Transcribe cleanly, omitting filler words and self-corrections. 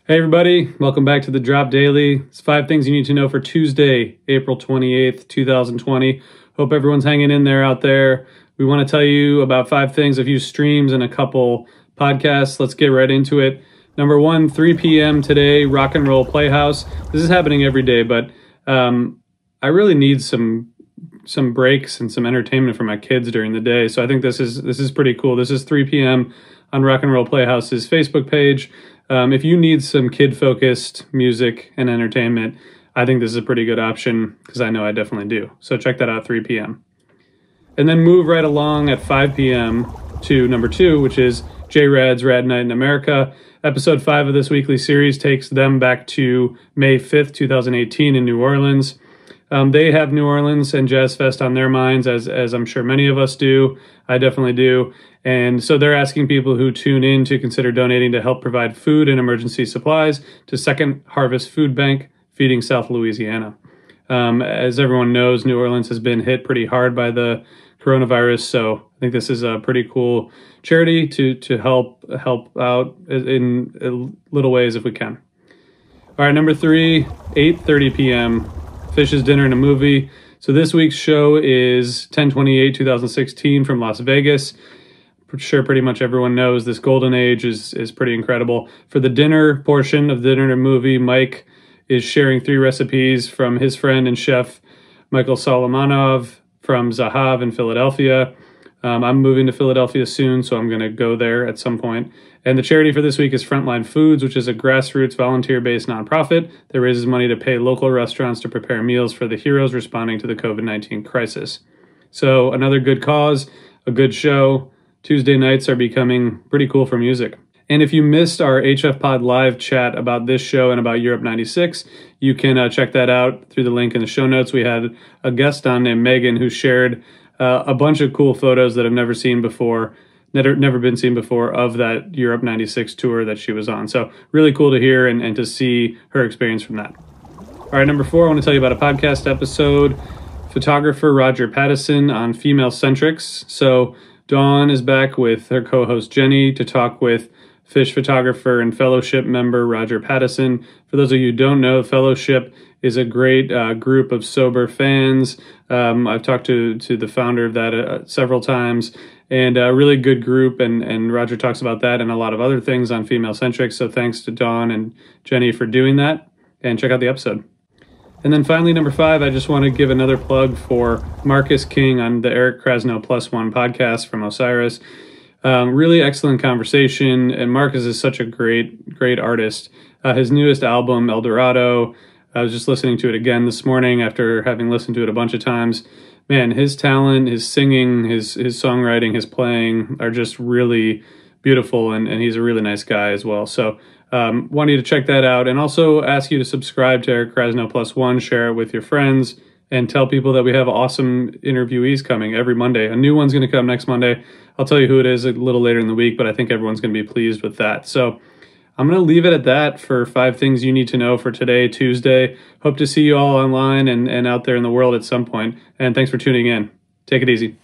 Hey everybody, welcome back to the Drop Daily. It's 5 things you need to know for Tuesday, April 28th, 2020. Hope everyone's hanging in there out there. We want to tell you about 5 things, a few streams, and a couple podcasts. Let's get right into it. Number 1, 3 p.m. today, Rock and Roll Playhouse. This is happening every day, but I really need some breaks and some entertainment for my kids during the day. So I think this is pretty cool. This is 3 p.m. on Rock and Roll Playhouse's Facebook page. If you need some kid-focused music and entertainment, I think this is a pretty good option because I know I definitely do. So check that out, 3 p.m. And then move right along at 5 p.m. to number 2, which is J-Rad's Rad Night in America. Episode 5 of this weekly series takes them back to May 5th, 2018 in New Orleans. They have New Orleans and Jazz Fest on their minds, as I'm sure many of us do. I definitely do. And so they're asking people who tune in to consider donating to help provide food and emergency supplies to Second Harvest Food Bank, Feeding South Louisiana. As everyone knows, New Orleans has been hit pretty hard by the coronavirus, so I think this is a pretty cool charity to help out in little ways if we can. All right, number 3, 8:30 p.m., Fish's Dinner and a Movie. So this week's show is 10/28/2016 from Las Vegas. I'm sure pretty much everyone knows this golden age is pretty incredible. For the dinner portion of Dinner and a Movie, Mike is sharing 3 recipes from his friend and chef Michael Solomonov from Zahav in Philadelphia. I'm moving to Philadelphia soon, so I'm going to go there at some point. And the charity for this week is Frontline Foods, which is a grassroots volunteer-based nonprofit that raises money to pay local restaurants to prepare meals for the heroes responding to the COVID-19 crisis. So another good cause, a good show. Tuesday nights are becoming pretty cool for music. And if you missed our HF Pod live chat about this show and about Europe 96, you can check that out through the link in the show notes. We had a guest on named Megan who shared a bunch of cool photos that I've never been seen before of that Europe 96 tour that she was on. So really cool to hear and to see her experience from that. All right, number 4, I want to tell you about a podcast episode, photographer Roger Pattison on female Centrex. So Dawn is back with her co-host Jenny to talk with Fish photographer and Fellowship member Roger Pattison. For those of you who don't know, Fellowship is a great group of sober fans. I've talked to the founder of that several times, and a really good group, and Roger talks about that and a lot of other things on Female Centric. So thanks to Dawn and Jenny for doing that, and check out the episode. And then finally, number 5, I just want to give another plug for Marcus King on the Eric Krasno Plus One podcast from Osiris. Really excellent conversation, and Marcus is such a great artist. His newest album, El Dorado, I was just listening to it again this morning after having listened to it a bunch of times. Man, his talent, his singing, his songwriting, his playing are just really beautiful, and he's a really nice guy as well. So want you to check that out, and also ask you to subscribe to Eric Krasno Plus One, share it with your friends, and tell people that we have awesome interviewees coming every Monday. A new one's going to come next Monday. I'll tell you who it is a little later in the week, but I think everyone's going to be pleased with that. So I'm going to leave it at that for 5 things you need to know for today, Tuesday. Hope to see you all online and out there in the world at some point. And thanks for tuning in. Take it easy.